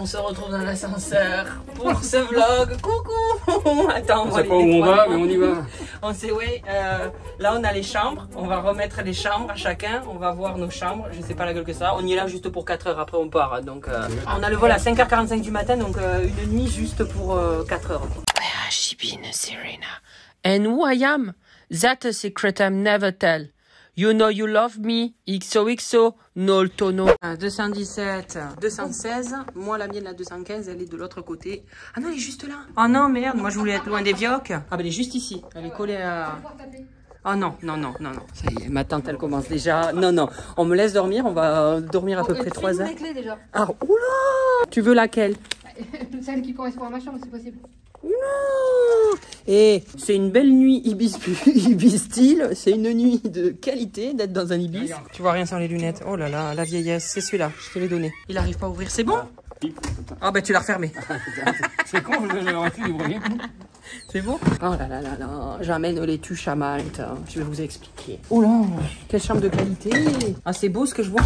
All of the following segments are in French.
on se retrouve dans l'ascenseur pour ce vlog. Coucou. Attends, on sait pas où on va, mais on y va. On sait, oui. Là, on a les chambres. On va remettre les chambres à chacun. On va voir nos chambres. Je sais pas la gueule que ça. On y est là juste pour 4 heures. Après, on part. Donc, on a le vol à 5h45 du matin. Donc, une nuit juste pour 4 heures. Where has she been, Serena? And who I am? That's a secret I'm never tell. You know you love me, XOXO, no tono. 217, 216. Moi, la mienne, la 215, elle est de l'autre côté. Ah non, elle est juste là. Oh non, merde, moi je voulais être loin des vioques. Ah bah elle est juste ici. Elle est collée à... Oh non, non, non, non, non. Ça y est, ma tante, elle commence déjà. Non, non, on me laisse dormir. On va dormir à peu près 3 heures. Déjà. Ah, oula. Tu veux laquelle? Celle qui correspond à ma chambre, c'est possible. Non. Et c'est une belle nuit Ibis style. C'est une nuit de qualité d'être dans un Ibis. Tu vois rien sans les lunettes. Oh là là, la vieillesse. C'est celui-là, je te l'ai donné. Il arrive pas à ouvrir, c'est bon? Ah bah tu l'as refermé. C'est con, j'aurais pu ouvrir. C'est bon? Oh là là là là, j'amène les tuches à Malte. Je vais vous expliquer. Oh là, quelle chambre de qualité. Ah c'est beau ce que je vois.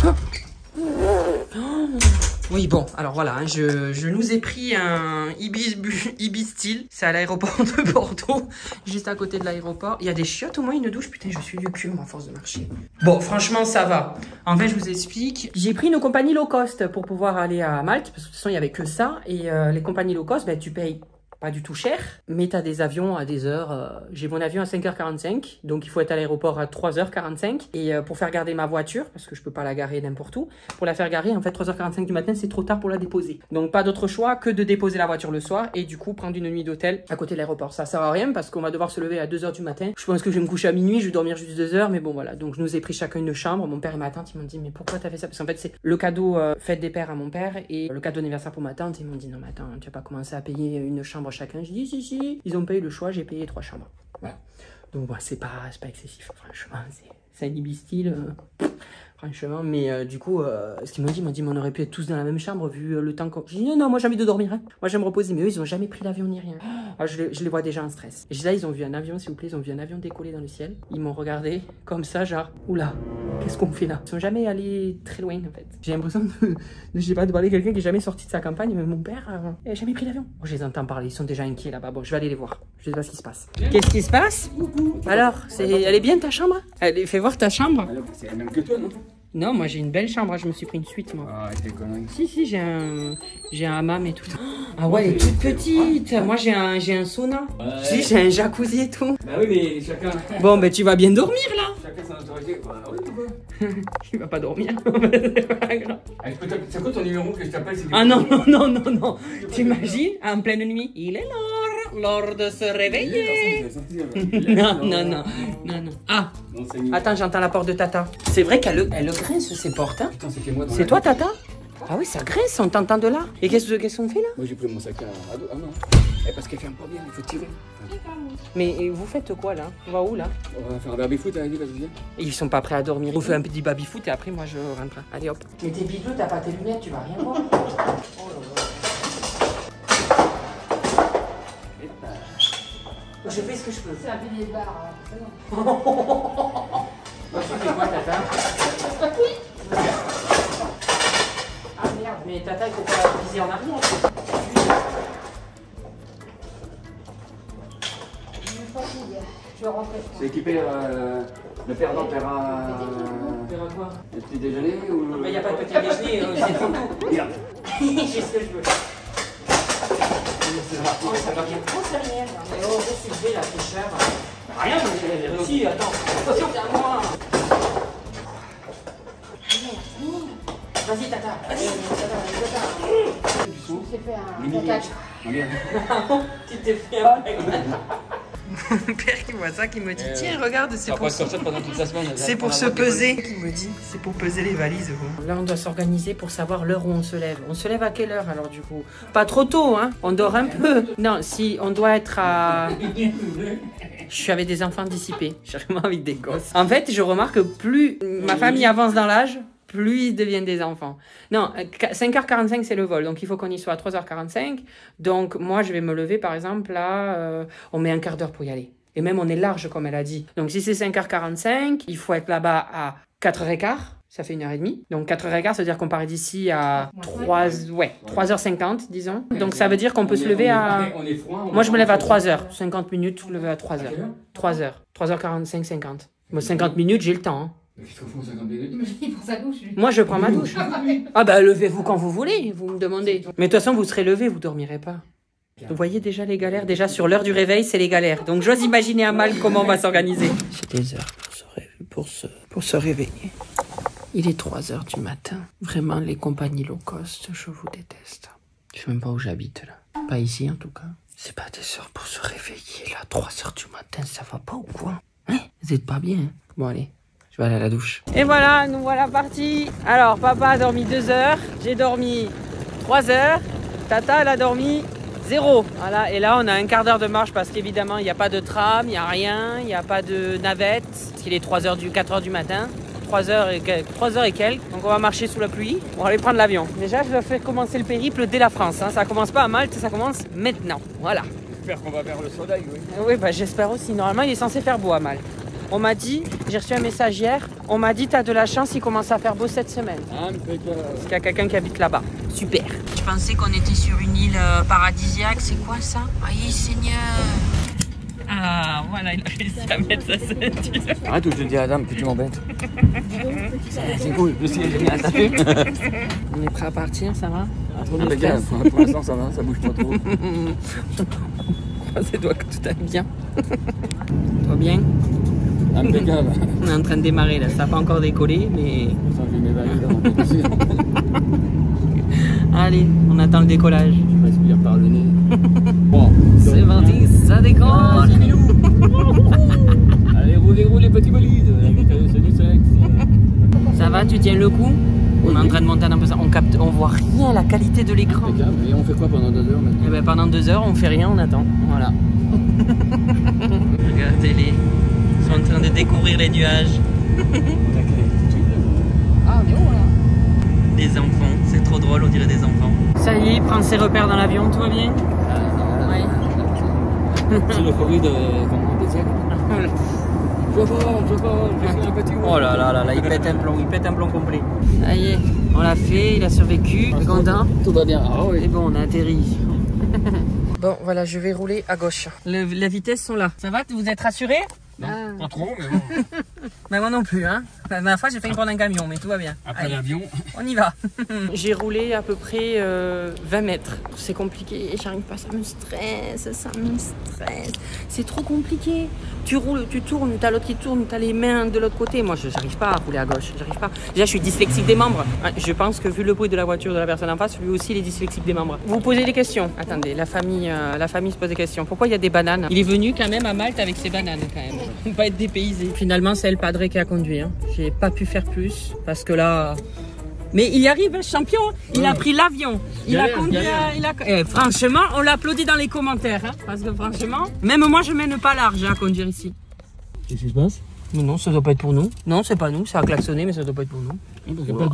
Oui, bon, alors voilà, hein, je nous ai pris un Ibis style. C'est à l'aéroport de Bordeaux, juste à côté de l'aéroport. Il y a des chiottes au moins, une douche. Putain, je suis du cul, moi, à force de marcher. Bon, franchement, ça va. En fait, je vous explique. J'ai pris nos compagnies low cost pour pouvoir aller à Malte, parce que de toute façon, il n'y avait que ça. Et les compagnies low cost, ben, tu payes pas du tout cher, mais tu as des avions à des heures. J'ai mon avion à 5h45, donc il faut être à l'aéroport à 3h45. Et pour faire garder ma voiture, parce que je peux pas la garer n'importe où, pour la faire garer, en fait, 3h45 du matin, c'est trop tard pour la déposer. Donc pas d'autre choix que de déposer la voiture le soir et du coup prendre une nuit d'hôtel à côté de l'aéroport. Ça sert à rien parce qu'on va devoir se lever à 2h du matin. Je pense que je vais me coucher à minuit, je vais dormir juste 2 heures, mais bon voilà. Donc je nous ai pris chacun une chambre. Mon père et ma tante, ils m'ont dit, mais pourquoi t'as fait ça? Parce qu'en fait, c'est le cadeau fête des pères à mon père et le cadeau d'anniversaire pour ma tante. Ils m'ont dit, non mais attends, tu vas pas commencer à payer une chambre chacun. Je dis, si. Ils ont payé le choix, j'ai payé 3 chambres. Voilà. Donc bah, c'est pas excessif, franchement. C'est un Ibis style, franchement. Mais du coup, ce qu'ils m'ont dit, mais on aurait pu être tous dans la même chambre vu le temps qu'on... J'ai dit non, moi j'ai envie de dormir. Hein. Moi j'aime me reposer. Mais eux, ils ont jamais pris l'avion ni rien. Alors, je les vois déjà en stress. Et là, ils ont vu un avion, s'il vous plaît, ils ont vu un avion décoller dans le ciel. Ils m'ont regardé comme ça, genre, oula, qu'est-ce qu'on fait là? Ils sont jamais allés très loin en fait. J'ai l'impression je sais pas, de parler quelqu'un qui est jamais sorti de sa campagne, mais mon père n'a jamais pris l'avion. Oh, je les entends parler, ils sont déjà inquiets là-bas. Bon, je vais aller les voir. Je sais pas ce qui se passe. Qu'est-ce qui se passe? Alors, elle est bien ta chambre? Fais voir ta chambre. C'est la même que toi, non? Non, moi j'ai une belle chambre, je me suis pris une suite moi. Ah, c'est connerie. Si, j'ai un hammam et tout. Ah ouais, elle est toute petite. Moi j'ai un sauna. Ouais. Si, j'ai un jacuzzi et tout. Bah oui, mais chacun... Bon, ben tu vas bien dormir là. Chacun son autorité. Bah oui, pourquoi? Tu vas pas dormir. C'est quoi ton numéro que je t'appelle? Ah non, non, non, non, non. T'imagines, en pleine nuit, il est l'heure de se réveiller. Non, non, non, non, non. Ah, attends, j'entends la porte de Tata. C'est vrai qu'elle grince ses portes. Hein. C'est toi, Tata? Ah oui, ça grince, on t'entend de là. Et qu'est-ce qu'on fait là? Moi j'ai pris mon sac à dos. Ah non. Parce qu'elle ferme pas bien, il faut tirer. Mais vous faites quoi là? On va où là? On va faire un baby-foot avec lui, vas-y. Ils sont pas prêts à dormir. On fait un petit baby-foot et après moi je rentre. Allez hop. Mais tes bidoux, t'as pas tes lunettes, tu vas rien voir. Oh là là. Je fais ce que je peux. C'est un pilier de bar, c'est bon. Moi, tu fais quoi, Tata? Ah merde, mais Tata, il faut pas viser en arrière. Je vais rentrer. C'est équipé, le perdant paiera... Paiera quoi? Le petit déjeuner ou... Mais il n'y a pas de petit déjeuner, c'est tout. Regarde. J'ai ce que je veux. Oh, ça va bien. Oh, c'est rien. Mais oh, qu'est-ce que tu fais là, c'est cher. Rien, mais j'ai réussi, attends. Attention, c'est à moi. Vas-y, Tata. Vas-y, Tata. Du son. J'ai fait un catch. Tu t'es fait un Mon père qui voit ça, qui me dit tiens regarde c'est pour ça pendant toute la semaine. C'est pour se peser. Qui me dit c'est pour peser les valises. Là on doit s'organiser pour savoir l'heure où on se lève. On se lève à quelle heure alors du coup? Pas trop tôt hein. On dort un peu. Non si on doit être à... Je suis avec des enfants dissipés. Je suis vraiment avec des gosses. En fait je remarque que plus ma famille avance dans l'âge, plus ils deviennent des enfants. Non, 5h45 c'est le vol, donc il faut qu'on y soit à 3h45. Donc moi je vais me lever par exemple, là, on met un quart d'heure pour y aller. Et même on est large comme elle a dit. Donc si c'est 5h45, il faut être là-bas à 4h15. ça fait 1h30. Donc 4h15, ça veut dire qu'on part d'ici à 3h50, disons. Donc ça veut dire qu'on peut se lever à... Moi, je me lève à 3h. 50 minutes, je me lève à 3h. 3h. 3h45, 50. Bon, 50 minutes, j'ai le temps. Hein. Qu'est-ce qu'on fait 50 minutes? Il prend sa douche. Moi, je prends ma douche. Ah bah, levez-vous quand vous voulez, vous me demandez. Mais de toute façon, vous serez levé, vous dormirez pas. Vous voyez déjà les galères. Déjà, sur l'heure du réveil, c'est les galères. Donc, j'ose imaginer à mal comment on va s'organiser. C'est des heures pour se réveiller. Il est 3h du matin. Vraiment, les compagnies low cost, je vous déteste. Je sais même pas où j'habite, là. Pas ici, en tout cas. C'est pas des heures pour se réveiller, là. 3h du matin, ça va pas ou quoi? Hein? Vous êtes pas bien, hein? Bon, allez. Je vais aller à la douche. Et voilà, nous voilà partis. Alors, papa a dormi 2 heures. J'ai dormi 3 heures. Tata, elle a dormi 0. Voilà, et là, on a un quart d'heure de marche parce qu'évidemment, il n'y a pas de tram, il n'y a rien, il n'y a pas de navette. Parce qu'il est 4 heures du matin. 3 heures et quelques. Donc, on va marcher sous la pluie. On va aller prendre l'avion. Déjà, je dois faire commencer le périple dès la France. Hein. Ça commence pas à Malte, ça commence maintenant. Voilà. J'espère qu'on va vers le soleil, oui. Oui, bah, j'espère aussi. Normalement, il est censé faire beau à Malte. On m'a dit, j'ai reçu un message hier, on m'a dit t'as de la chance, il commence à faire beau cette semaine. Parce qu'il y a quelqu'un qui habite là-bas. Super. Je pensais qu'on était sur une île paradisiaque, c'est quoi ça? Aïe Seigneur. Ah voilà, il a réussi à mettre sa ceinture. Arrête ou je te dis à la dame que tu m'embêtes. C'est cool, je suis génial, t'as vu? On est prêt à partir, ça va? Pour l'instant ça va, ça bouge pas trop. C'est toi que tout aille bien. Toi bien? Impeccable. On est en train de démarrer là, ça n'a pas encore décollé, mais... Ça fait mes valises, Allez, on attend le décollage. Je respire par le nez. Bon, c'est parti, ça décolle. Allez, roulez, petits bolides. La vitesse du sexe. Ça va, tu tiens le coup? On est en train de monter un peu ça, on voit rien, la qualité de l'écran. Impeccable. Et on fait quoi pendant 2 heures maintenant? Eh ben, pendant 2 heures, on fait rien, on attend. Voilà. Regardez-les. Ils sont en train de découvrir les nuages. Ah, on est où là? Des enfants, c'est trop drôle, on dirait des enfants. Ça y est, prendre ses repères dans l'avion, tout va bien? Oui. C'est l'euphorie de comment des siècles. Je suis un petit. Oh là là là là, il pète un plomb complet. Ça y est, on l'a fait, il a survécu. T'es content? Tout va bien. Ah oui. Et bon, on a atterri. Bon, voilà, je vais rouler à gauche. Les vitesses sont là. Ça va? Vous êtes rassurés? Non, pas trop, mais bon. Mais moi non plus, hein. La dernière fois, j'ai failli prendre un camion, mais tout va bien. Après l'avion. On y va. J'ai roulé à peu près 20 mètres. C'est compliqué, j'arrive pas, ça me stresse. C'est trop compliqué. Tu roules, tu tournes, t'as l'autre qui tourne, t'as les mains de l'autre côté. Moi, j'arrive pas à rouler à gauche, j'arrive pas. Déjà, je suis dyslexique des membres. Je pense que vu le bruit de la voiture de la personne en face, lui aussi, il est dyslexique des membres. Vous posez des questions. Attendez, la famille se pose des questions. Pourquoi il y a des bananes? Il est venu quand même à Malte avec ses bananes, quand même. On va pas être dépaysé. Finalement, c'est le padre qui a conduit. Hein. J'ai pas pu faire plus parce que là. Mais il y arrive, champion. Il a pris l'avion. Il a conduit. Franchement, on l'applaudit dans les commentaires. Hein, parce que franchement, même moi, je mène pas large à conduire ici. Qu'est-ce qui se passe? Non, ça doit pas être pour nous. Non, c'est pas nous. Ça a klaxonné, mais ça doit pas être pour nous.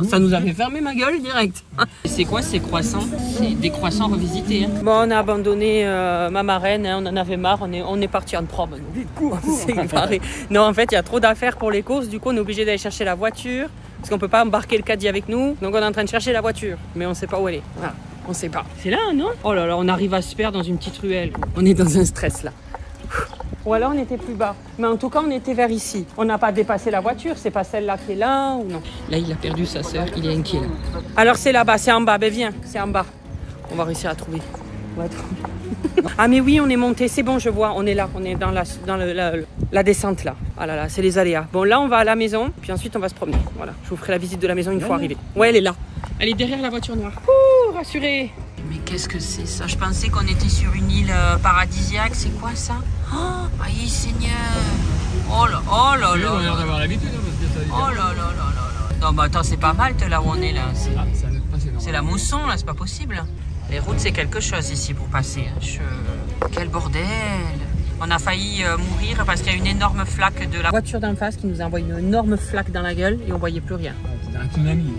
Ça nous a fait fermer ma gueule direct. C'est quoi ces croissants? C'est des croissants revisités. Hein. Bon, on a abandonné ma marraine, hein, on en avait marre, on est parti en promenade. Non, en fait, il y a trop d'affaires pour les courses, du coup, on est obligé d'aller chercher la voiture, parce qu'on peut pas embarquer le caddie avec nous, donc on est en train de chercher la voiture, mais on sait pas où elle est. Voilà, on sait pas. C'est là, non? Oh là là, on arrive à se perdre dans une petite ruelle. On est dans un stress là. Ou alors on était plus bas. Mais en tout cas, on était vers ici. On n'a pas dépassé la voiture, c'est pas celle-là qui est là ou non. Là, il a perdu sa sœur, il est inquiet. Alors c'est là-bas, c'est en bas. Ben viens, c'est en bas. On va réussir à trouver. Ah mais oui, on est monté, c'est bon, je vois, on est là, on est dans la descente là. Ah là là, c'est les aléas. Bon là, on va à la maison, puis ensuite on va se promener. Voilà, je vous ferai la visite de la maison une fois arrivée. Ouais, elle est là. Elle est derrière la voiture noire. Ouh, rassurée. Mais qu'est-ce que c'est ça? Je pensais qu'on était sur une île paradisiaque, c'est quoi ça? Oh, aïe Seigneur. Oh là, oh là là. On a l'air d'avoir l'habitude, parce que ça. Oh là là là là là. Non, bah attends, c'est pas Malte là où on est là. C'est la mousson là, c'est pas possible. Les routes, c'est quelque chose ici pour passer. Quel bordel! On a failli mourir parce qu'il y a une énorme flaque de la voiture d'en face qui nous a envoyé une énorme flaque dans la gueule et on voyait plus rien. C'était un tsunami.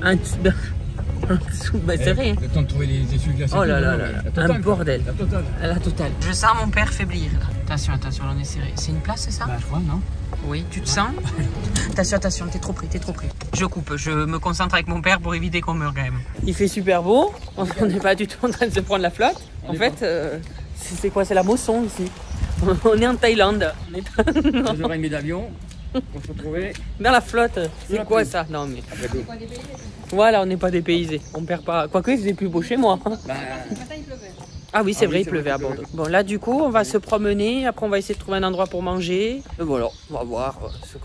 Bah, c'est vrai. Le temps de trouver les essuie glacés. Oh là là là, un bordel. La totale. La totale. Je sens mon père faiblir. Attention, attention, on est serré. C'est une place, c'est ça? Bah, je crois, non? Oui, tu te sens? Attention, attention, t'es trop pris, t'es trop pris. Je coupe, je me concentre avec mon père pour éviter qu'on meure quand même. Il fait super beau, on n'est pas du tout en train de se prendre la flotte. En fait, c'est quoi? C'est la mousson ici. On est en Thaïlande. J'aurai une d'avion pour se retrouver. Dans la flotte, c'est quoi ça? Non mais... Voilà, on n'est pas dépaysés, on perd pas. Quoique il faisait plus beau chez moi. Bah... Ce matin, il pleuvait. Ah oui, c'est vrai, il pleuvait à Bordeaux. Bon, là, du coup, on va se promener. Après, on va essayer de trouver un endroit pour manger. Et voilà, on va voir ce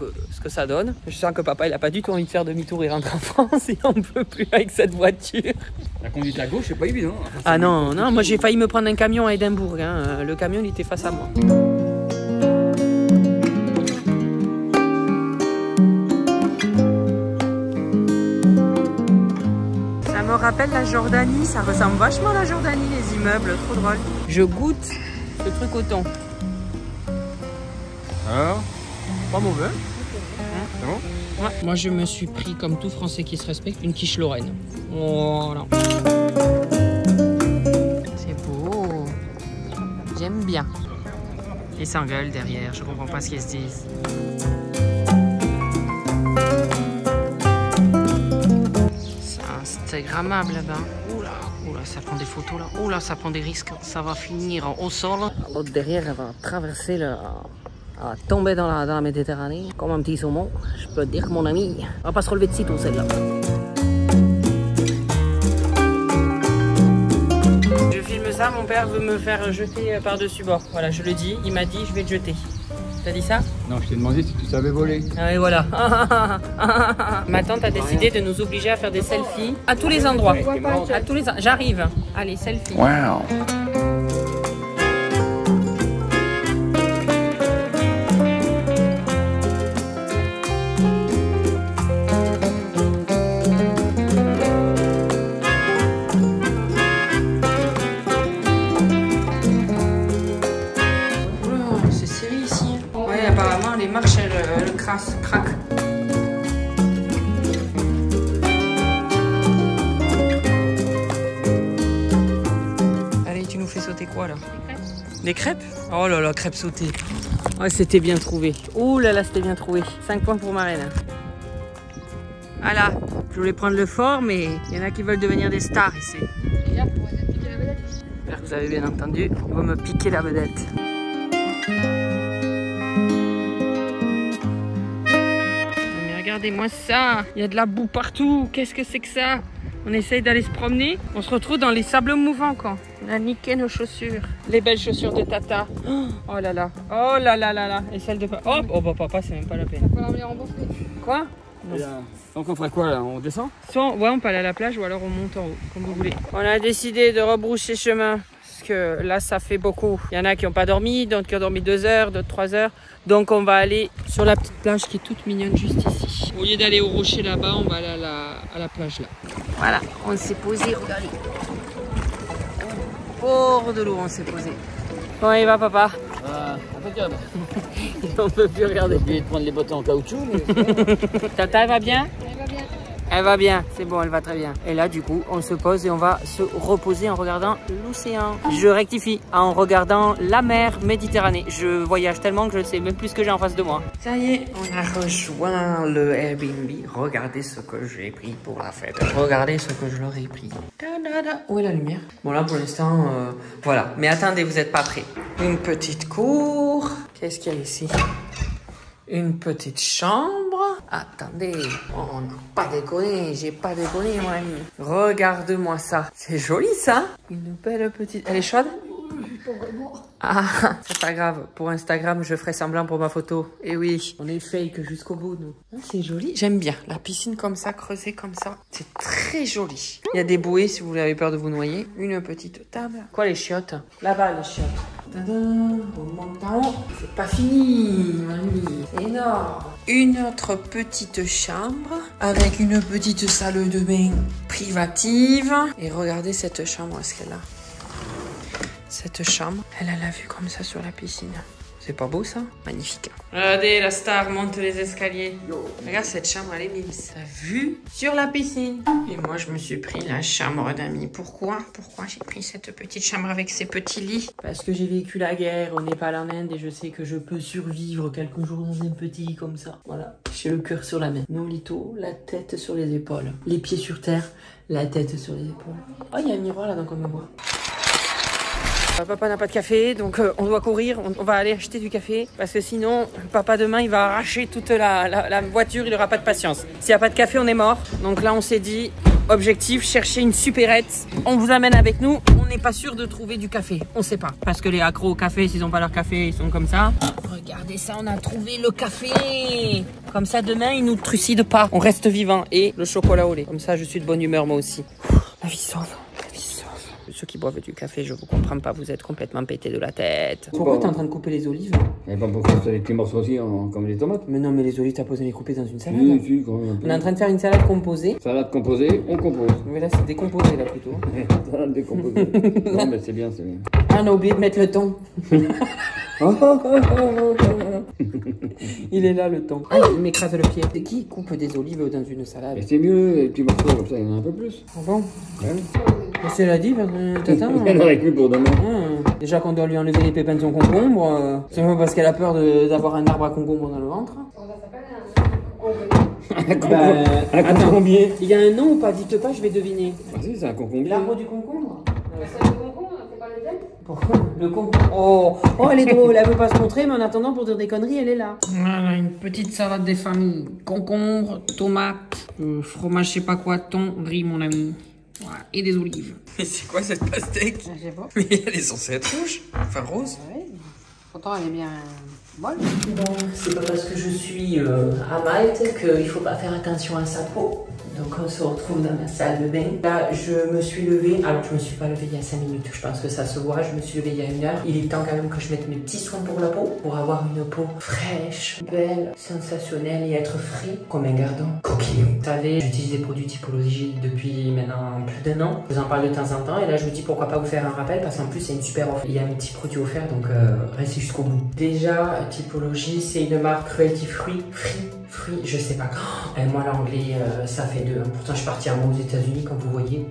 que ça donne. Je sens que papa, il a pas du tout envie de faire demi-tour et rentrer en France. Et on peut plus avec cette voiture. La conduite à gauche, c'est pas évident. Ah non, non, moi, j'ai failli me prendre un camion à Édimbourg. Hein. Le camion, il était face à moi. Ça me rappelle la Jordanie, ça ressemble vachement à la Jordanie, les immeubles, trop drôle. Je goûte ce truc au thon. Alors? Pas mauvais. C'est bon? Ouais. Moi, je me suis pris, comme tout Français qui se respecte, une quiche lorraine. Voilà. C'est beau. J'aime bien. Ils s'engueulent derrière, je comprends pas ce qu'ils se disent. Instagrammable là-bas. Oula, oula, ça prend des photos là. Oula, ça prend des risques. Ça va finir au sol. L'autre derrière, elle va traverser le... Elle va tomber dans la Méditerranée. Comme un petit saumon. Je peux te dire que mon ami, elle va pas se relever de sitôt celle-là. Je filme ça, mon père veut me faire jeter par-dessus bord. Voilà, je le dis. Il m'a dit, je vais te jeter. T'as dit ça? Non, je t'ai demandé si tu savais voler. Ah et voilà. Ma tante a décidé de nous obliger à faire des selfies à tous les endroits. À tous les... J'arrive. Allez, selfie. Wow. Apparemment, les marches, elles craquent. Allez, tu nous fais sauter quoi là? Des crêpes? Oh là là, crêpes sautées. Oh, c'était bien trouvé. Oh là là, c'était bien trouvé. 5 points pour ma reine. Voilà, je voulais prendre le fort, mais il y en a qui veulent devenir des stars ici. Et là, pour me piquer la vedette. J'espère que vous avez bien entendu. On va me piquer la vedette. Regardez-moi ça, il y a de la boue partout, qu'est-ce que c'est que ça? On essaye d'aller se promener, on se retrouve dans les sables mouvants quoi. On a niqué nos chaussures, les belles chaussures de Tata. Oh là là, oh là là là là, et celles de papa. Oh bah papa, c'est même pas la peine. Il va falloir me les rembourser. Quoi? Donc on ferait quoi là? On descend? Soit ouais, on peut aller à la plage ou alors on monte en haut, comme vous voulez. On a décidé de rebrousser chemin. Parce que là ça fait beaucoup. Il y en a qui n'ont pas dormi, d'autres qui ont dormi 2 heures, d'autres 3 heures. Donc on va aller sur la petite plage qui est toute mignonne juste ici. Au lieu d'aller au rocher là-bas, on va aller à la plage là. Voilà, on s'est posé, regardez. Au bord de l'eau on s'est posé. Comment il va papa? Impeccable. On peut plus regarder. J'ai oublié de prendre les bottes en caoutchouc. Mais... Tata elle va bien? Elle va bien. Elle va bien, c'est bon, elle va très bien. Et là, du coup, on se pose et on va se reposer en regardant l'océan. Je rectifie, en regardant la mer Méditerranée. Je voyage tellement que je ne sais même plus ce que j'ai en face de moi. Ça y est, on a rejoint le Airbnb. Regardez ce que j'ai pris pour la fête. Regardez ce que je leur ai pris. Ta-da-da. Où est la lumière? Bon, là, pour l'instant, voilà. Mais attendez, vous n'êtes pas prêts. Une petite cour. Qu'est-ce qu'il y a ici? Une petite chambre. Attendez, on n'a pas déconné, j'ai pas déconné mon ami. Regarde-moi ça, c'est joli ça. Une belle petite... Elle est chaude? Pas vraiment. Ah, c'est pas grave, pour Instagram je ferai semblant pour ma photo. Et oui, on est fake jusqu'au bout nous. Ah, c'est joli, j'aime bien. La piscine comme ça, creusée comme ça, c'est très joli. Il y a des bouées si vous avez peur de vous noyer. Une petite table. Quoi les chiottes? Là-bas les chiottes. Tadam, on monte en haut. C'est pas fini, mon ami. C'est énorme. Une autre petite chambre avec une petite salle de bain privative. Et regardez cette chambre, est-ce qu'elle a? Cette chambre, elle a la vue comme ça sur la piscine. C'est pas beau ça? Magnifique. Regardez, la star monte les escaliers. Regarde cette chambre, elle est mimes. T'as vu? Sur la piscine. Et moi, je me suis pris la chambre d'amis. Pourquoi j'ai pris cette petite chambre avec ces petits lits? Parce que j'ai vécu la guerre au Népal, en Inde, et je sais que je peux survivre quelques jours dans un petit lit comme ça. Voilà. J'ai le cœur sur la main. Nolito, la tête sur les épaules. Les pieds sur terre, la tête sur les épaules. Oh, il y a un miroir là-dedans qu'on me voit. Papa n'a pas de café, donc on doit courir, on va aller acheter du café, parce que sinon, papa demain, il va arracher toute la voiture, il n'aura pas de patience. S'il n'y a pas de café, on est mort. Donc là, on s'est dit, objectif, chercher une supérette. On vous amène avec nous, on n'est pas sûr de trouver du café, on sait pas. Parce que les accros au café, s'ils n'ont pas leur café, ils sont comme ça. Regardez ça, on a trouvé le café. Comme ça, demain, ils nous trucident pas. On reste vivant. Et le chocolat au lait. Comme ça, je suis de bonne humeur, moi aussi. La vie sauve. Ceux qui boivent du café, je vous comprends pas, vous êtes complètement pétés de la tête. Pourquoi t'es en train de couper les olives? Mais pas pour faire les petits morceaux aussi comme les tomates. Mais non, mais les olives, t'as posé les couper dans une salade. Oui, quand même un peu. On est en train de faire une salade composée. Salade composée, on compose. Mais là, c'est décomposé, là, plutôt. Salade décomposée. Non, mais c'est bien, c'est bien. Ah, on a oublié de mettre le thon. Il est là, le thon. Ah, il m'écrase le pied. C'est qui coupe des olives dans une salade? Mais c'est mieux, les petits morceaux comme ça, il y en a un peu plus. Ah bon? Ouais. C'est la dit, tata. Elle aurait cru pour demain. Déjà qu'on doit lui enlever les pépins de son concombre. C'est pas parce qu'elle a peur d'avoir un arbre à concombre dans le ventre. Un concombier. Il y a un nom ou pas? Dites pas, je vais deviner. Ah si, c'est un concombier. L'arbre du concombre? C'est le concombre, c'est pas le thème? Pourquoi? Le concombre. Oh, elle est drôle, elle veut pas se montrer, mais en attendant, pour dire des conneries, elle est là. Voilà, une petite salade des familles. Concombre, tomate, fromage, je sais pas quoi, thon, riz, mon ami. Voilà, et des olives. Mais c'est quoi cette pastèque? Je sais pas. Mais elle est censée être rouge, enfin rose. Oui, pourtant elle est bien molle. Bon, c'est pas parce que je suis à Malte qu'il faut pas faire attention à sa peau. Donc on se retrouve dans ma salle de bain. Là, je me suis levée. Alors je me suis pas levée il y a 5 minutes. Je pense que ça se voit. Je me suis levée il y a 1 heure. Il est temps quand même que je mette mes petits soins pour la peau. Pour avoir une peau fraîche, belle, sensationnelle et être frais comme un gardon coquillon. Vous savez, j'utilise des produits typologie depuis maintenant plus d'1 an. Je vous en parle de temps en temps. Et là, je me dis pourquoi pas vous faire un rappel. Parce qu'en plus, c'est une super offre. Il y a un petit produit offert. Donc restez jusqu'au bout. Déjà, typologie, c'est une marque cruelty free. Fruits, je sais pas. Et moi, l'anglais, ça fait 2. Pourtant, je suis partie un mois aux États-Unis, comme vous voyez.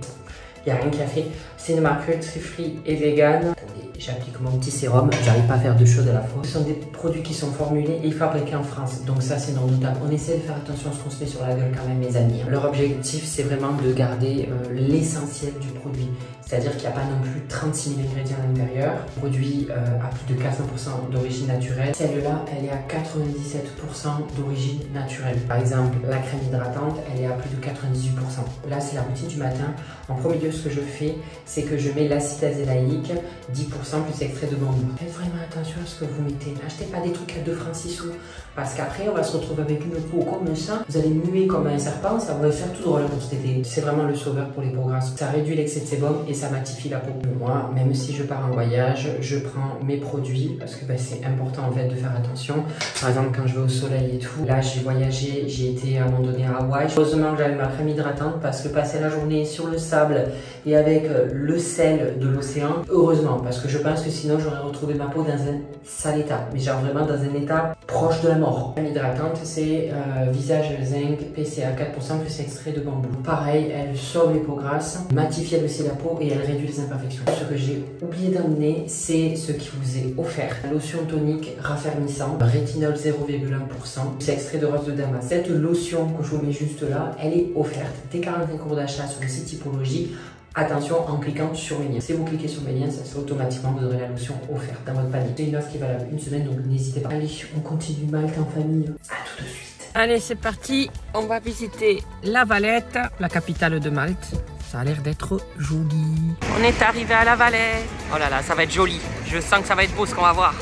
Il n'y a rien qui a fait. C'est une marque cruelty-free et vegan. Attendez, j'applique mon petit sérum. J'arrive pas à faire 2 choses à la fois. Ce sont des produits qui sont formulés et fabriqués en France. Donc ça, c'est non doutable. On essaie de faire attention à ce qu'on se met sur la gueule quand même, mes amis. Leur objectif, c'est vraiment de garder l'essentiel du produit. C'est-à-dire qu'il n'y a pas non plus 36 000 ingrédients à l'intérieur. Le produit a plus de 80% d'origine naturelle. Celle-là, elle est à 97% d'origine naturelle. Par exemple, la crème hydratante, elle est à plus de 98%. Là, c'est la routine du matin. En premier lieu, ce que je fais, c'est que je mets l'acide azélaïque, 10% plus extrait de bambou. Faites vraiment attention à ce que vous mettez. N'achetez pas des trucs à 2 francs 6 sous. Parce qu'après, on va se retrouver avec une peau comme ça. Vous allez muer comme un serpent, ça va faire tout drôle pour cet été. C'est vraiment le sauveur pour les peaux grasses. Ça réduit l'excès de sébum et ça matifie la peau. Moi, même si je pars en voyage, je prends mes produits parce que c'est important en fait de faire attention. Par exemple, quand je vais au soleil et tout, là j'ai voyagé, j'ai été à un moment donné à Hawaï. Heureusement que j'avais ma crème hydratante parce que passer la journée sur le sable et avec le sel de l'océan, heureusement, parce que je pense que sinon j'aurais retrouvé ma peau dans un sale état, mais genre vraiment dans un état proche de la mort. Crème hydratante, c'est visage zinc, PCA 4% plus extrait de bambou. Pareil, elle sauve les peaux grasses, matifie elle aussi la peau et elle réduit les imperfections. Ce que j'ai oublié d'emmener, c'est ce qui vous est offert. Lotion tonique raffermissant, rétinol 0,1%, plus extrait de rose de Damas. Cette lotion que je vous mets juste là, elle est offerte dès 45 euros d'achat sur le site Typologie. Attention en cliquant sur les liens. Si vous cliquez sur mes liens, ça se fait automatiquement, vous aurez la lotion offerte dans votre panier. C'est une offre qui est valable 1 semaine, donc n'hésitez pas. Allez, on continue Malte en famille. À tout de suite. Allez, c'est parti. On va visiter La Valette, la capitale de Malte. Ça a l'air d'être joli. On est arrivé à La Valette. Oh là là, ça va être joli. Je sens que ça va être beau ce qu'on va voir.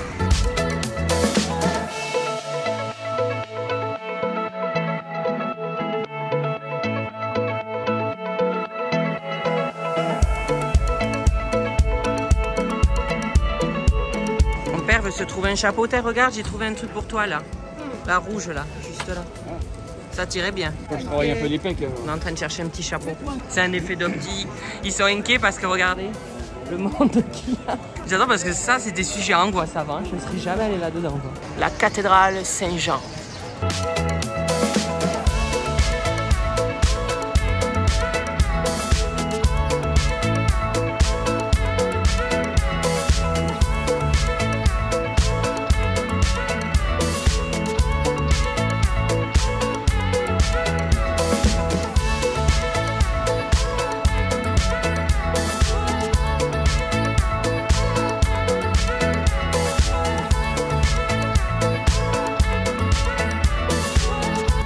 Veut se trouver un chapeau. Regarde, j'ai trouvé un truc pour toi là. La rouge là, juste là. Ça tirait bien. Je travaille un peu les pinks. On est en train de chercher un petit chapeau. C'est un effet d'optique. Ils sont inquiets parce que regardez, Le monde qu'il y a. J'adore parce que ça, c'est des sujets angoissants avant. Je ne serais jamais allé là-dedans. Quoi. La cathédrale Saint-Jean.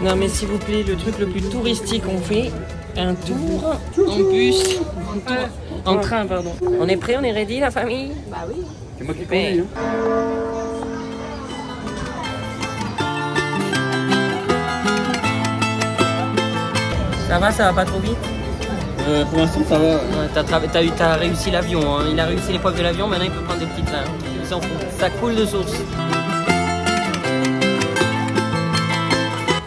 Non mais s'il vous plaît, le truc le plus touristique qu'on fait, un tour en bus, en train pardon. On est prêt, on est ready la famille? Bah oui. C'est moi qui conduis. Ça va pas trop vite? Pour l'instant, ça va. Ouais, t'as réussi l'avion, hein. Il a réussi l'épreuve de l'avion, maintenant il peut prendre des petits trains. Il s'en fout, ça coule de source.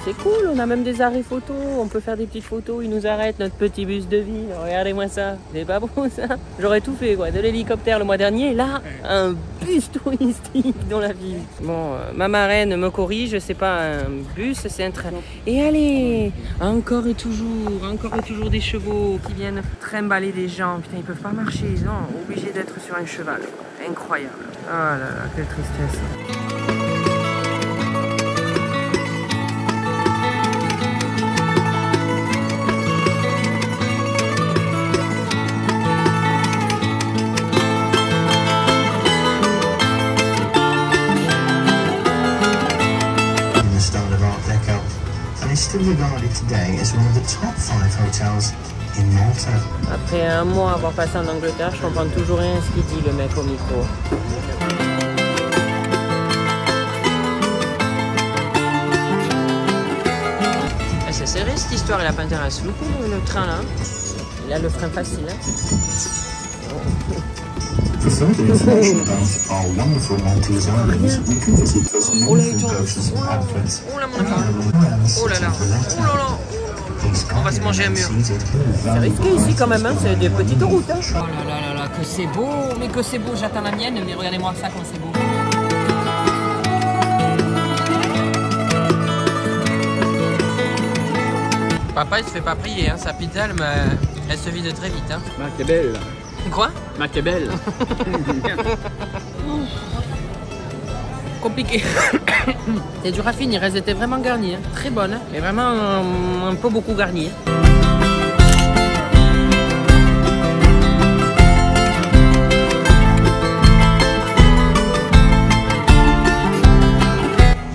C'est cool, on a même des arrêts photos, on peut faire des petites photos, ils nous arrêtent, notre petit bus de ville, regardez-moi ça, c'est pas beau ça? J'aurais tout fait quoi, de l'hélicoptère le mois dernier, là, un bus touristique dans la ville. Bon, ma marraine me corrige, c'est pas un bus, c'est un train. Et allez, encore et toujours des chevaux qui viennent trimballer des gens, putain ils peuvent pas marcher, non, obligés d'être sur un cheval, incroyable. Oh là là, quelle tristesse. Still regarded today as one of the top 5 hotels in Malta. Après un mois avoir passé en Angleterre, je comprends toujours rien à ce qu'il dit le mec au micro. C'est serré cette histoire, il a pas intérêt à se louper le train là. Il a le frein facile. Hein. For further information about our wonderful Maltese islands, you can visit us on Oh là, brochures and pamphlets. Oh là mon enfant. Oh là là. Oh là là. On va se manger un mur. C'est risqué ici quand même, hein. C'est des petites routes. Hein. Oh là là là là, que c'est beau, mais que c'est beau, j'attends la mienne, mais regardez-moi ça quand c'est beau. Papa il se fait pas prier, hein. Sa pizza elle se vide très vite. Hein. T'es belle. Quoi? T'es belle. Compliqué. C'est du raffine, elles étaient vraiment garnies, hein. Très bonnes, hein. Mais vraiment un peu beaucoup garnies. Hein.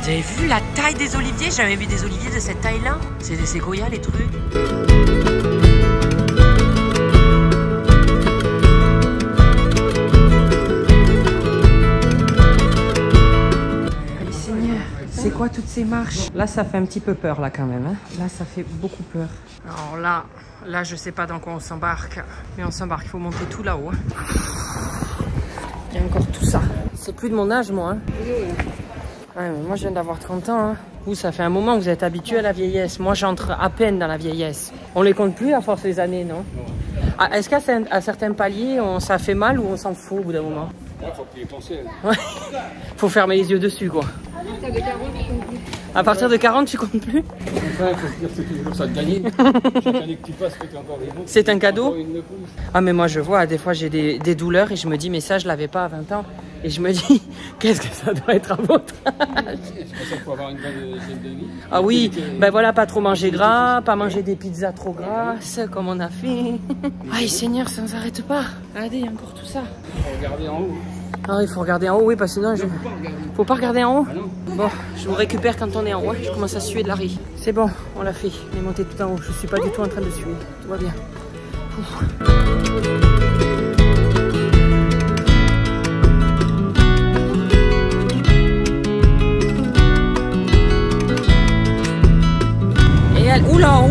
Vous avez vu la taille des oliviers? J'ai jamais vu des oliviers de cette taille-là. C'est des séquoias les trucs. C'est quoi toutes ces marches? Là, ça fait un petit peu peur, là, quand même. Hein. Là, ça fait beaucoup peur. Alors là, je sais pas dans quoi on s'embarque. Mais on s'embarque, il faut monter tout là-haut. Hein. Il y a encore tout ça. C'est plus de mon âge, moi. Hein. Ouais, mais moi, je viens d'avoir 30 ans. Hein. Vous, ça fait un moment que vous êtes habitué à la vieillesse. Moi, j'entre à peine dans la vieillesse. On les compte plus à force des années, non? Ah, est-ce qu'à certains paliers, ça fait mal ou on s'en fout au bout d'un moment? Il faut y penser. Ouais. Faut fermer les yeux dessus, quoi. À partir de 40, tu comptes plus? Enfin, il faut se dire que c'est toujours ça de gagner. Chaque année que tu passes, que tu as encore des bons. C'est un cadeau? Ah, mais moi, je vois, des fois, j'ai des douleurs et je me dis, mais ça, je l'avais pas à 20 ans. Et je me dis, qu'est-ce que ça doit être à votre âge? C'est pour ça qu'il faut avoir une bonne hygiène de vie. Ah oui, ben voilà, pas trop manger gras, pas manger des pizzas trop grasses, comme on a fait. Aïe, Seigneur, ça ne s'arrête pas. Regardez, il y a encore tout ça. Il faut regarder en haut. Ah, il faut regarder en haut, oui, parce que sinon, faut pas regarder en haut? Ah non. Bon, je vous récupère quand on est en haut. Je commence à suer de la riz. C'est bon, on l'a fait. On est monté tout en haut. Je suis pas du tout en train de suer. Tout va bien.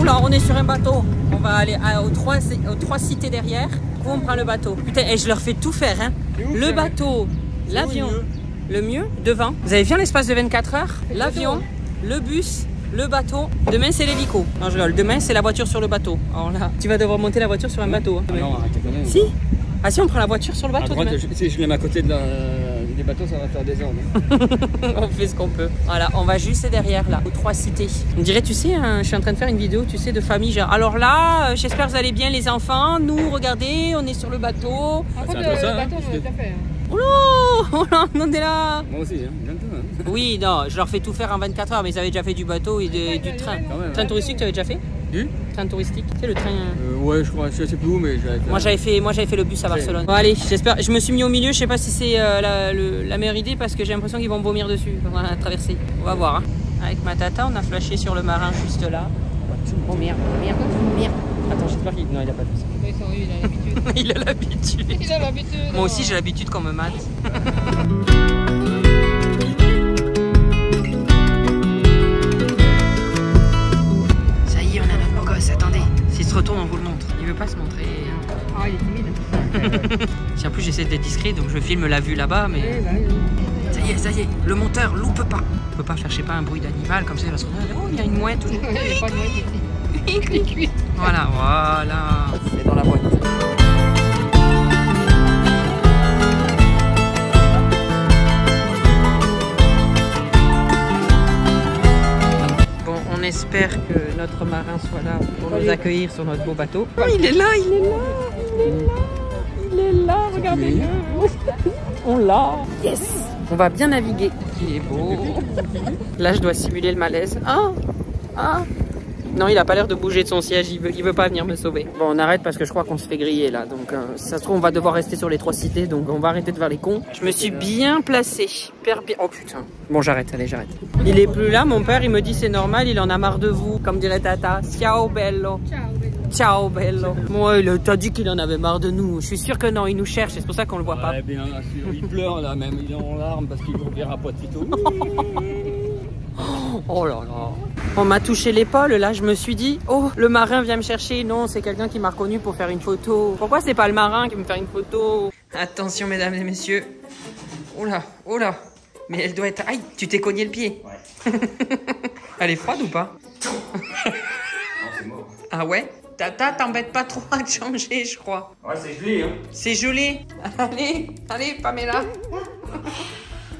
Oula, on est sur un bateau. On va aller aux trois cités derrière. Où on prend le bateau. Putain, et je leur fais tout faire. Hein. Le bateau, l'avion. Le mieux, devant. Vous avez vu l'espace de 24 heures? L'avion, le bus, le bateau. Demain, c'est l'hélico. Non, je rigole. Demain, c'est la voiture sur le bateau. Alors là, tu vas devoir monter la voiture sur un bateau. Hein. Ah non, arrêtez quand même. Si? Ah si, on prend la voiture sur le À bateau droite, demain. si je les mets à côté des bateaux, ça va faire des ordres. On fait ce qu'on peut. Voilà, on va juste derrière là, aux 3 cités. On dirait, tu sais, hein, je suis en train de faire une vidéo, tu sais, de famille. Genre, alors là, j'espère que vous allez bien les enfants. Nous, regardez, on est sur le bateau. Par contre, un peu le ça, hein. bateau, on l'a déjà fait. Oh là, on est là. Moi aussi, hein, bientôt. Hein. Oui, non, je leur fais tout faire en 24 heures, mais ils avaient déjà fait du bateau et du train. Quand même, Train hein. touristique, tu avais déjà fait? Du Train touristique, c'est le train. Ouais, je crois, je sais plus où, mais j'avais fait. Moi j'avais fait le bus à Barcelone. Bon, allez, j'espère. Je me suis mis au milieu. Je sais pas si c'est la meilleure idée parce que j'ai l'impression qu'ils vont vomir dessus. On va traverser. On va voir. Hein. Avec ma tata, on a flashé sur le marin juste là. Oh merde, merde, merde. Attends, j'espère qu'il. Non, il a pas de bus. Oui, il a l'habitude. Il a l'habitude. Il a l'habitude. Moi aussi j'ai l'habitude qu'on me mate. Ça y est, on a notre beau gosse. Attendez, s'il se retourne, on vous le montre. Il veut pas se montrer. Ah, il est timide. Si en plus j'essaie d'être discret, donc je filme la vue là-bas, mais. Oui, bah oui. Ça y est, le monteur loupe pas. On peut pas faire, je sais pas, un bruit d'animal comme ça, il va se retrouver. Oh, il y a une mouette. Il n'y a pas de mouette ici. Voilà, voilà. C'est dans la boîte. Bon, on espère que notre marin soit là pour nous accueillir sur notre beau bateau. Oh, il est là, il est là, il est là. Il est là, regardez-le. On l'a. Yes. On va bien naviguer. Il est beau. Là, je dois simuler le malaise. Ah, ah. Non, il a pas l'air de bouger de son siège, il veut pas venir me sauver. Bon, on arrête parce que je crois qu'on se fait griller là. Donc, ça se trouve, on va devoir rester sur les 3 cités. Donc, on va arrêter de faire les cons. Je me suis bien placée. Oh putain. Bon, j'arrête, allez, j'arrête. Il est plus là, mon père, il me dit c'est normal, il en a marre de vous. Comme dirait Tata. Ciao, bello. Ciao, bello. Ciao, bello. Moi, il t'a dit qu'il en avait marre de nous. Je suis sûre que non, il nous cherche, c'est pour ça qu'on le voit pas. Ouais, bien sûr, il pleure là même, il est en larmes parce qu'il veut faire à Poitito. Oh là là. On m'a touché l'épaule, là je me suis dit, oh, le marin vient me chercher. Non, c'est quelqu'un qui m'a reconnu pour faire une photo. Pourquoi c'est pas le marin qui me fait une photo? Attention mesdames et messieurs. Oh là, oh là. Mais elle doit être... Aïe, tu t'es cogné le pied. Ouais. Elle est froide ou pas? Ah ouais? Tata, t'embête pas trop à te changer, je crois. Ouais, c'est gelé, hein. C'est gelé. Allez, allez, Pamela.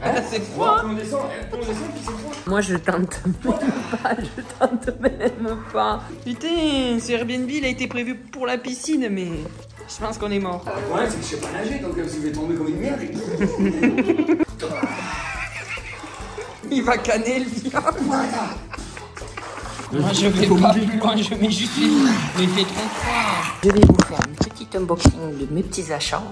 Ah, c'est froid. On descend, puis c'est froid. Moi, je tente même pas. Putain, ce Airbnb, il a été prévu pour la piscine, mais je pense qu'on est mort. Ouais, c'est que je sais pas nager, donc je vais tomber comme une merde. Il va canner le viol. Moi, je vais pas plus loin, je mets juste les mains. Mais il fait trop froid. Je vais vous faire une petite unboxing de mes petits achats.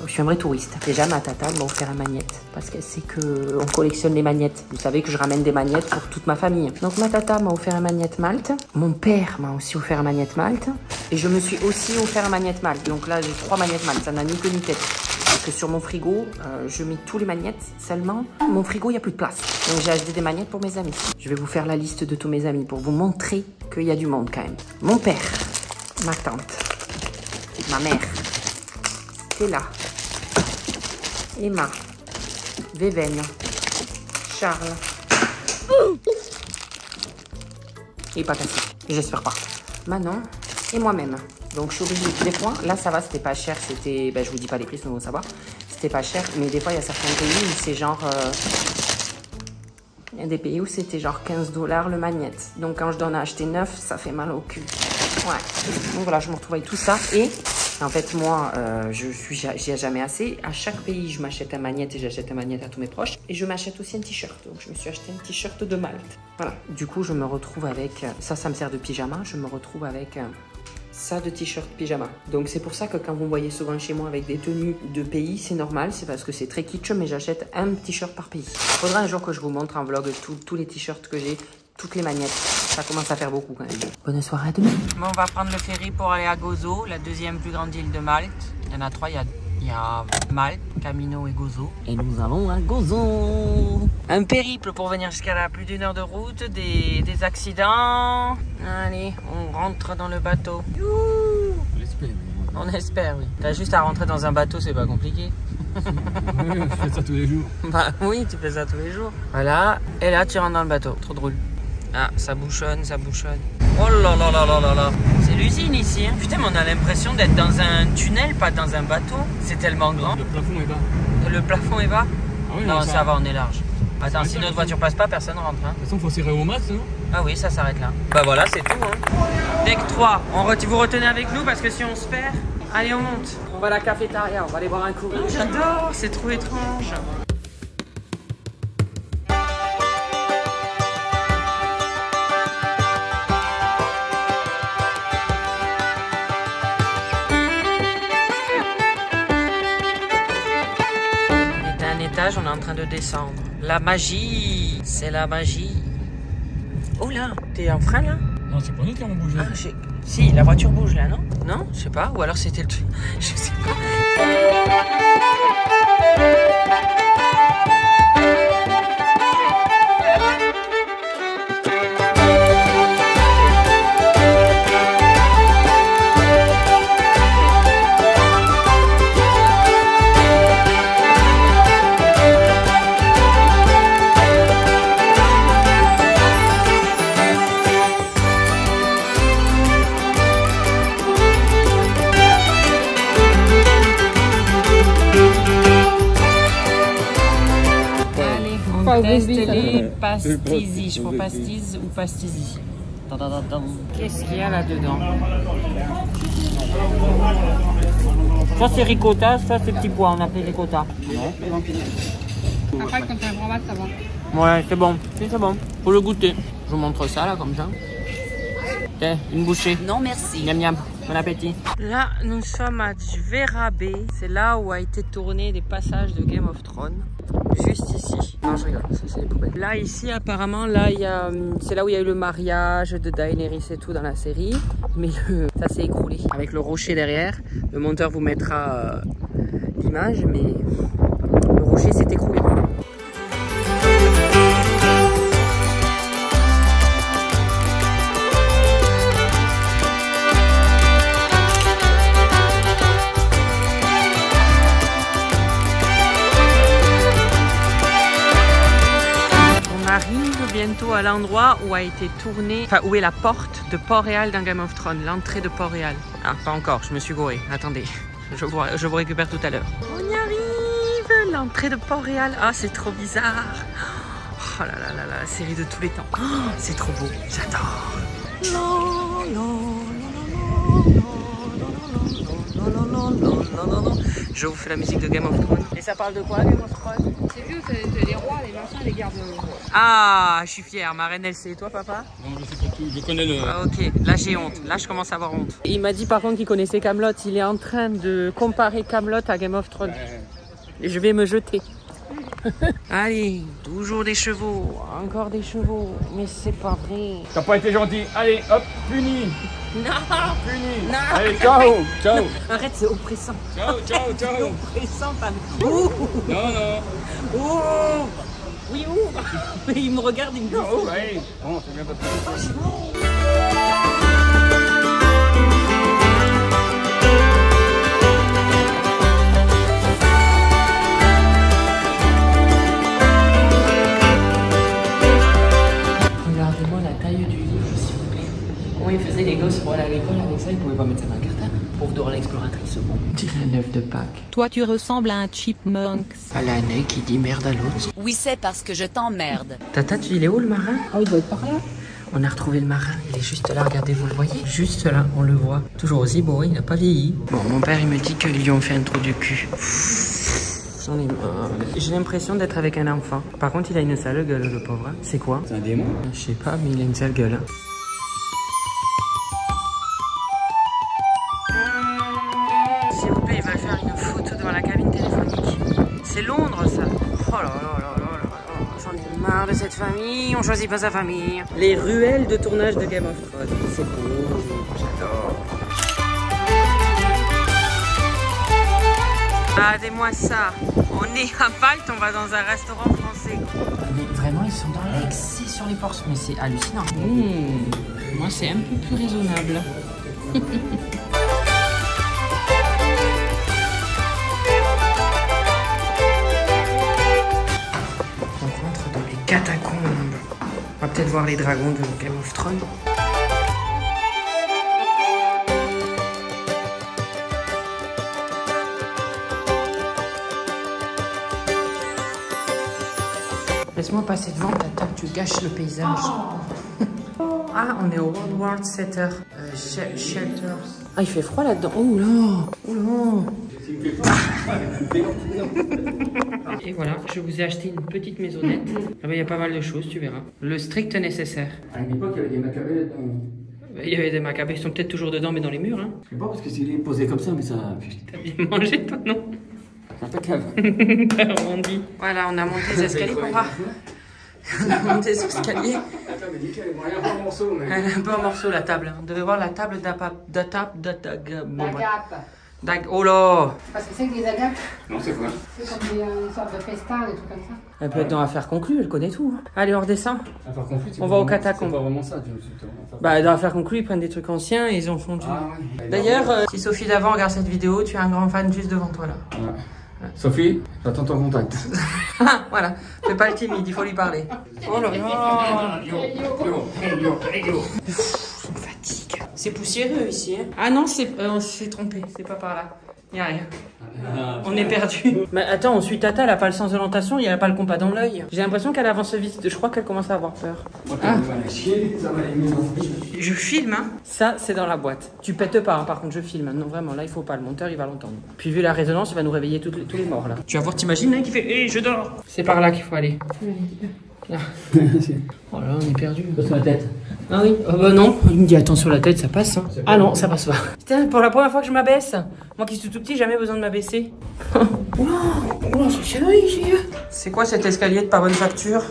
Je suis un vrai touriste. Déjà, ma tata m'a offert une magnette. Parce qu'elle sait qu'on collectionne les magnettes. Vous savez que je ramène des magnettes pour toute ma famille. Donc, ma tata m'a offert une magnette Malte. Mon père m'a aussi offert une magnette Malte. Et je me suis aussi offert une magnette Malte. Donc là, j'ai 3 magnettes Malte. Ça n'a ni queue ni tête. Parce que sur mon frigo, je mets tous les magnettes seulement. Mon frigo, il n'y a plus de place. Donc j'ai acheté des magnettes pour mes amis. Je vais vous faire la liste de tous mes amis pour vous montrer qu'il y a du monde quand même. Mon père, ma tante, ma mère, Tella, Emma, Véven, Charles et pas cassé. J'espère pas. Manon et moi-même. Donc je suis obligée, des fois, là ça va, c'était pas cher, c'était, ben, je vous dis pas les prix, sinon vous savoir, c'était pas cher, mais des fois il y a certains pays où c'est genre, il y a des pays où c'était genre 15 $ le magnette. Donc quand je donne à acheter 9, ça fait mal au cul. Ouais, donc voilà, je me retrouve avec tout ça et en fait moi, j'y ai jamais assez. À chaque pays, je m'achète un magnette et j'achète un magnette à tous mes proches. Et je m'achète aussi un t-shirt, donc je me suis acheté un t-shirt de Malte. Voilà, du coup je me retrouve avec, ça me sert de pyjama, je me retrouve avec... ça de t-shirt pyjama. Donc c'est pour ça que quand vous me voyez souvent chez moi avec des tenues de pays, c'est normal, c'est parce que c'est très kitsch, mais j'achète un t-shirt par pays. Faudra un jour que je vous montre en vlog tous les t-shirts que j'ai, toutes les magnettes. Ça commence à faire beaucoup quand même. Bonne soirée à demain. Bon, on va prendre le ferry pour aller à Gozo, la 2e plus grande île de Malte. Il y en a 3, il y a Malte, Camino et Gozo. Et nous allons à Gozo. Un périple pour venir jusqu'à là, plus d'1 heure de route, des accidents. Allez, on rentre dans le bateau. Youhou. On espère, oui. T'as juste à rentrer dans un bateau, c'est pas compliqué. Je fais ça tous les jours. Bah oui, tu fais ça tous les jours. Voilà, et là tu rentres dans le bateau, trop drôle. Ah, ça bouchonne, ça bouchonne. Oh là là là là là là. C'est lui? usine ici. Hein. Putain, mais on a l'impression d'être dans un tunnel, pas dans un bateau. C'est tellement grand. Le plafond est bas. Le plafond est bas? Ah oui, non, ça va, on est large. Attends, si notre voiture passe pas, personne rentre. Hein. De toute façon, il faut serrer au max, non? Ah oui, ça s'arrête là. Bah voilà, c'est tout. Hein. Deck 3, vous retenez avec nous parce que si on se perd, allez, on monte. On va à la cafétéria, on va aller boire un coup. Oh, j'adore, c'est trop étrange. On est en train de descendre. La magie, c'est la magie. Oh là, t'es en frein là? Non, c'est pas nous qui avons bougé. Ah, si, la voiture bouge là, non? Non, je sais pas. Ou alors c'était le truc. Je sais pas. Teste les pastilles. Je prends pastilles ou pastilles. Qu'est-ce qu'il y a là-dedans? Ça c'est ricotta, ça c'est petit pois, on appelle ricotta. Après, quand t'as un fromage, ça va. Ouais, c'est bon, c'est bon. Faut le goûter. Je vous montre ça là, comme ça. Tiens, une bouchée. Non, merci. Miam miam, bon appétit. Là, nous sommes à Dverabé. C'est là où a été tourné des passages de Game of Thrones. Juste ici. Non, je rigole, ça c'est les poubelles. Là, ici, apparemment, là, c'est là où il y a eu le mariage de Daenerys et tout dans la série. Mais ça s'est écroulé. Avec le rocher derrière. Le monteur vous mettra l'image, mais le rocher s'est écroulé. Bientôt à l'endroit où a été tourné, enfin où est la porte de Port-Réal dans Game of Thrones, l'entrée de Port-Réal. Ah, pas encore, je me suis gouré. Attendez, je vous récupère tout à l'heure. On y arrive, l'entrée de Port-Réal. Ah, c'est trop bizarre. Oh là là là là, la série de tous les temps. Oh, c'est trop beau, j'adore. Je vous fais la musique de Game of Thrones. Et ça parle de quoi, Game of Thrones? C'est vieux, c'est les rois, les machins, les gardes. Ah, je suis fière. Ma reine, elle sait. Toi, papa? Non, je sais pas tout. Je connais le... Ah, ok, là j'ai honte. Là, je commence à avoir honte. Il m'a dit par contre qu'il connaissait Kaamelott. Il est en train de comparer Kaamelott à Game of Thrones. Et je vais me jeter. Allez, toujours des chevaux. Encore des chevaux. Mais c'est pas vrai. T'as pas été gentil. Allez, hop, puni. Non. Puni. Non. Allez, ciao. Ciao. Arrête, c'est oppressant. Ciao, ciao, ciao. C'est oppressant, pas. Ouh. Non, non. Ouh. Oui, ouvre. Mais il me regarde, il me dit. Oh, ouais. Bon, c'est bien passé. Regardez-moi la taille du livre, s'il vous plaît. Comment ils faisaient les gosses pour aller à l'école avec ça? Ils pouvaient pas mettre ça dans un cartable. Pauvre Dora l'exploratrice, bon. On dirait un œuf de Pâques. Toi, tu ressembles à un chipmunk. Pas l'année qui dit merde à l'autre. Oui, c'est parce que je t'emmerde. Tata, il est où le marin? Ah, il doit être par là. On a retrouvé le marin, il est juste là, regardez, vous le voyez? Juste là, on le voit. Toujours aussi beau, il n'a pas vieilli. Bon, mon père, il me dit qu'ils lui ont fait un trou du cul. J'en ai marre. J'ai l'impression d'être avec un enfant. Par contre, il a une sale gueule, le pauvre. C'est quoi? C'est un démon? Je sais pas, mais il a une sale gueule. S'il vous plaît, ils veulent faire une photo devant la cabine téléphonique. C'est Londres, ça. Oh là là là là là là. J'en ai marre de cette famille. On choisit pas sa famille. Les ruelles de tournage de Game of Thrones. C'est beau. J'adore. Regardez-moi ça. On est à Malte, on va dans un restaurant français. Mais vraiment, ils sont dans l'excès sur les portions. Mais c'est hallucinant. Moi, c'est un peu plus raisonnable. On rentre dans les catacombes. On va peut-être voir les dragons de Game of Thrones. Laisse-moi passer devant, tata, tu gâches le paysage. Ah, on est au World Center. Shelter. Ah, il fait froid là-dedans. Oh là. Oh là. Et voilà, je vous ai acheté une petite maisonnette. Ah ben, il y a pas mal de choses, tu verras. Le strict nécessaire. À une époque, il y avait des macabées là-dedans. Il y avait des macabées, ils sont peut-être toujours dedans, mais dans les murs. Hein. Je sais pas parce que s'il est posé comme ça, mais ça. T'as bien mangé, toi, non? Impeccable. T'as arrondi. Voilà, on a monté les escaliers pour voir. On a monté les escaliers. Attends, mais dis-toi, elle est un peu en morceaux, mais. Elle est un peu en morceaux, la table. On devait voir la table oh là. Parce que c'est que des agapes, Non, c'est quoi? c'est comme une sorte de festin, des trucs comme ça. Elle peut être dans l'affaire conclue, elle connaît tout. Allez, on redescend. Ah, par contre, On va au catacombe. C'est pas vraiment ça, tu vois. Bah, dans l'affaire conclue, ils prennent des trucs anciens et ils en font du. Ah, ouais. D'ailleurs, si Sophie d'avant regarde cette vidéo, tu es un grand fan juste devant toi là. Ouais. Sophie, j'attends ton contact. Voilà, fais pas le timide, il faut lui parler. Oh là là. Fatigue. C'est poussiéreux ici. Hein. Ah non, on s'est trompé, c'est pas par là. Y a rien. On est perdu. Mais attends, on suit Tata, elle a pas le sens de l'orientation, il a pas le compas dans l'œil. J'ai l'impression qu'elle avance vite, je crois qu'elle commence à avoir peur. Je filme, hein. Ça, c'est dans la boîte. Tu pètes pas, hein, par contre, je filme. Non, vraiment, là, il faut pas. Le monteur, il va l'entendre. Puis, vu la résonance, il va nous réveiller tous les morts, là. Tu vas voir, t'imagines, hein, qui fait hé, je dors. C'est par là qu'il faut aller. Là. Oh là, on est perdu. Sur la tête. Ah oui, bah non, il me dit attends sur la tête, ça passe. Hein. Ah non, ça passe pas. Putain, pour la première fois que je m'abaisse. Moi qui suis tout petit, jamais besoin de m'abaisser. Oh, c'est chéri ici. C'est quoi cet escalier de pas bonne facture?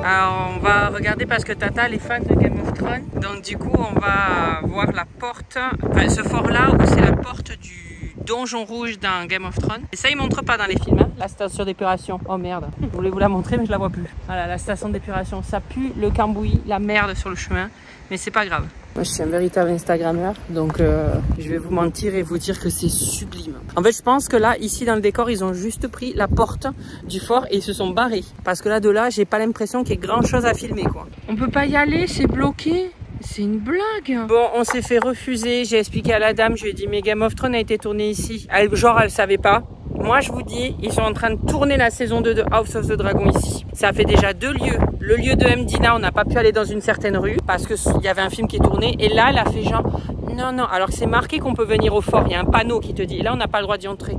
Alors on va regarder parce que Tata elle est fan de Game of Thrones. Donc du coup on va voir la porte, enfin ce fort là où c'est la porte du donjon rouge dans Game of Thrones. Et ça ils montrent pas dans les films, hein. La station d'épuration. Oh merde, je voulais vous la montrer mais je la vois plus. Voilà la station d'épuration, ça pue le cambouis, la merde sur le chemin. Mais c'est pas grave. Moi je suis un véritable Instagrammeur, donc je vais vous mentir et vous dire que c'est sublime. En fait je pense que là, ici dans le décor, ils ont juste pris la porte du fort et ils se sont barrés. Parce que là de là, j'ai pas l'impression qu'il y ait grand chose à filmer quoi. On peut pas y aller, c'est bloqué. C'est une blague. Bon, on s'est fait refuser, j'ai expliqué à la dame, je lui ai dit mais Game of Thrones a été tourné ici. Genre elle savait pas. Moi je vous dis, ils sont en train de tourner la saison 2 de House of the Dragon ici. Ça fait déjà 2 lieux. Le lieu de Mdina, on n'a pas pu aller dans une certaine rue parce qu'il y avait un film qui est tourné. Et là, elle a fait genre, non, non, alors que c'est marqué qu'on peut venir au fort. Il y a un panneau qui te dit, là on n'a pas le droit d'y entrer.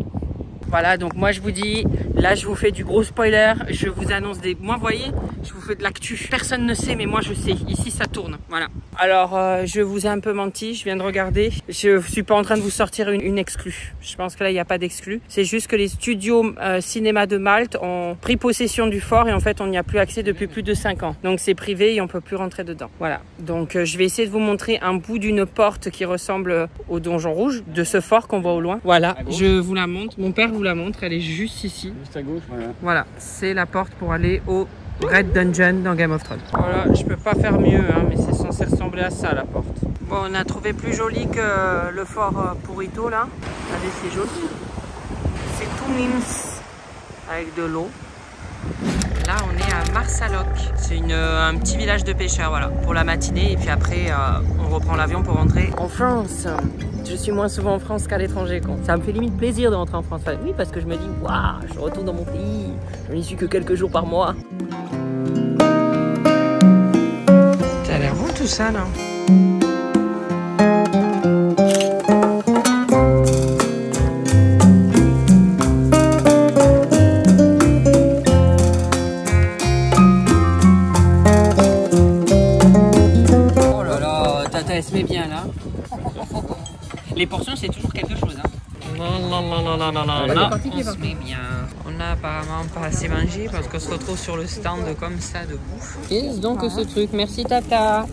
Voilà, donc moi je vous dis, là je vous fais du gros spoiler, je vous annonce des... Moi vous voyez, je vous fais de l'actu. Personne ne sait, mais moi je sais, ici ça tourne, voilà. Alors je vous ai un peu menti, je viens de regarder. Je suis pas en train de vous sortir une exclue. Je pense que là il n'y a pas d'exclus. C'est juste que les studios cinéma de Malte ont pris possession du fort et en fait on n'y a plus accès depuis plus de 5 ans. Donc c'est privé et on peut plus rentrer dedans. Voilà, donc je vais essayer de vous montrer un bout d'une porte qui ressemble au donjon rouge de ce fort qu'on voit au loin. Voilà, je vous la montre, mon père vous la montre, elle est juste ici. Juste à gauche, voilà. Voilà, c'est la porte pour aller au Red Dungeon dans Game of Thrones. Voilà, je peux pas faire mieux, hein, mais c'est censé ressembler à ça la porte. Bon, on a trouvé plus joli que le fort Purito là. Regardez, c'est joli. C'est tout mims avec de l'eau. Là, on est à Marsaloc. C'est un petit village de pêcheurs, voilà, pour la matinée. Et puis après, on reprend l'avion pour rentrer en France. Je suis moins souvent en France qu'à l'étranger. Ça me fait limite plaisir de rentrer en France. Enfin, oui, parce que je me dis, waouh, je retourne dans mon pays. Je n'y suis que quelques jours par mois. Ça a l'air bon tout ça, là. Elle se met bien là. Les portions c'est toujours quelque chose hein. Non, on se met bien. On n'a apparemment pas assez mangé parce qu'on se retrouve sur le stand comme ça de bouffe. Qu'est-ce donc ce truc? Merci Tata.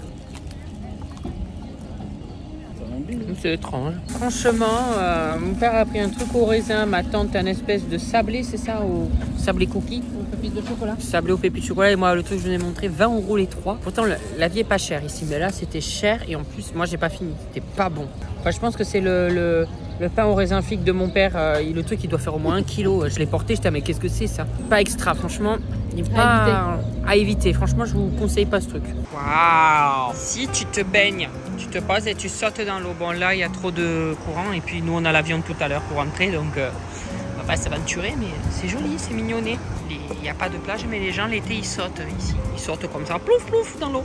C'est étrange. Franchement, mon père a pris un truc au raisin, ma tante un espèce de sablé, c'est ça, au sablé cookie. Aux pépites de chocolat. Sablé aux pépites de chocolat et moi le truc je vous ai montré 20 € les 3. Pourtant la vie est pas chère ici, mais là c'était cher et en plus moi j'ai pas fini, c'était pas bon. Enfin, je pense que c'est le Le pain au raisin figue de mon père, le truc il doit faire au moins 1 kg. Je l'ai porté, j'étais mais qu'est-ce que c'est ça? Pas extra, franchement. Il est pas à éviter. Franchement, je vous conseille pas ce truc. Waouh! Si tu te baignes, tu te poses et tu sautes dans l'eau. Bon là, il y a trop de courant et puis nous on a l'avion tout à l'heure pour rentrer, donc on va pas s'aventurer, mais c'est joli, c'est mignonné. Il n'y a pas de plage, mais les gens l'été ils sautent ici. Ils sortent comme ça, plouf plouf dans l'eau.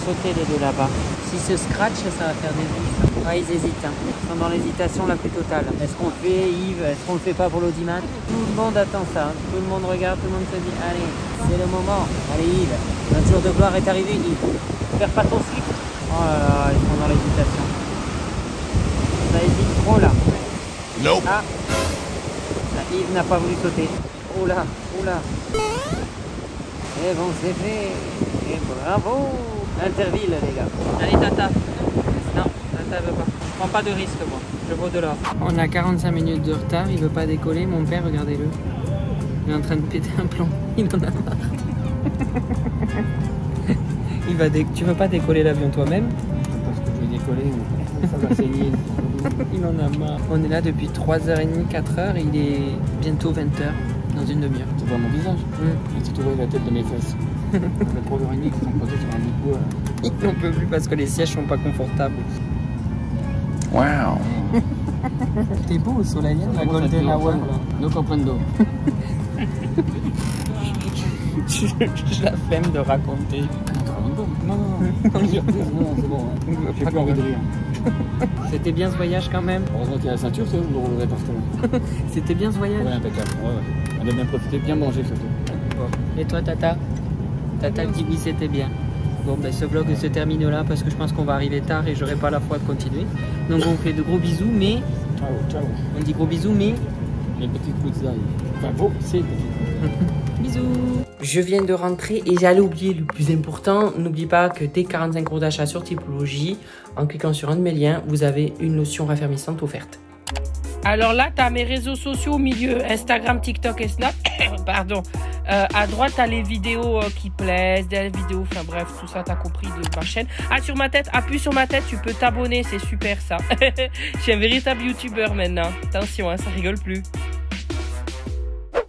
Sauter les deux là-bas. S'ils se scratchent, ça va faire des bifs. Ah, ils hésitent. Hein. Ils sont dans l'hésitation la plus totale. Est-ce qu'on le fait, Yves? Est-ce qu'on le fait pas pour l'audimat? Tout le monde attend ça. Hein. Tout le monde regarde, tout le monde se dit allez, c'est le moment. Allez, Yves. Notre jour de gloire est arrivé, Yves. Perds pas ton slip. Oh là là, ils sont dans l'hésitation. Ça hésite trop là. Nope. Ah. Là, Yves n'a pas voulu sauter. Oh là, oh là. Et bon, c'est fait. Et bravo. Interville les gars. Allez Tata. Non, Tata veut pas. Je prends pas de risque moi. Je vaux de l'or. On a 45 minutes de retard. Il veut pas décoller. Mon père, regardez-le. Il est en train de péter un plomb. Il en a marre. Tu veux pas décoller l'avion toi-même? Parce que je vais décoller, ça va saigner. Il en a marre. On est là depuis 3h30, 4h. Il est bientôt 20h. Dans une demi-heure. Tu vois mon visage? Et si tu vois la tête de mes fesses. Ça fait 3h30 qu'ils sont posés sur un micro. Il n'en peut plus parce que les sièges sont pas confortables. Wow. T'es beau au soleil, hein, la Golden Hour. No comprendo. J'ai la flemme de raconter. Non, c'est bon. J'ai pas envie de rire. C'était bien ce voyage quand même. Heureusement qu'il y a la ceinture, c'est pour le répartement. C'était bien ce voyage. Ouais, impeccable. Ouais. On a bien profité, bien mangé surtout. Et toi, Tata? Tata dit oui, c'était bien. Bon, ben ce vlog se termine là parce que je pense qu'on va arriver tard et j'aurai pas la foi de continuer. Donc on vous fait de gros bisous, mais... Ciao, ciao. On dit gros bisous, mais... Les petites pouces d'arrivée. Enfin, bon, c'est Bisous. Je viens de rentrer et j'allais oublier le plus important. N'oublie pas que dès 45 euros d'achat sur Typologie, en cliquant sur un de mes liens, vous avez une lotion raffermissante offerte. Alors là, tu as mes réseaux sociaux au milieu, Instagram, TikTok et Snap. Pardon. À droite, tu as les vidéos qui plaisent, des vidéos, enfin bref, tout ça, tu as compris de ma chaîne. Ah, sur ma tête, appuie sur ma tête, tu peux t'abonner, c'est super ça. Je suis un véritable youtubeur maintenant. Attention, hein, ça rigole plus.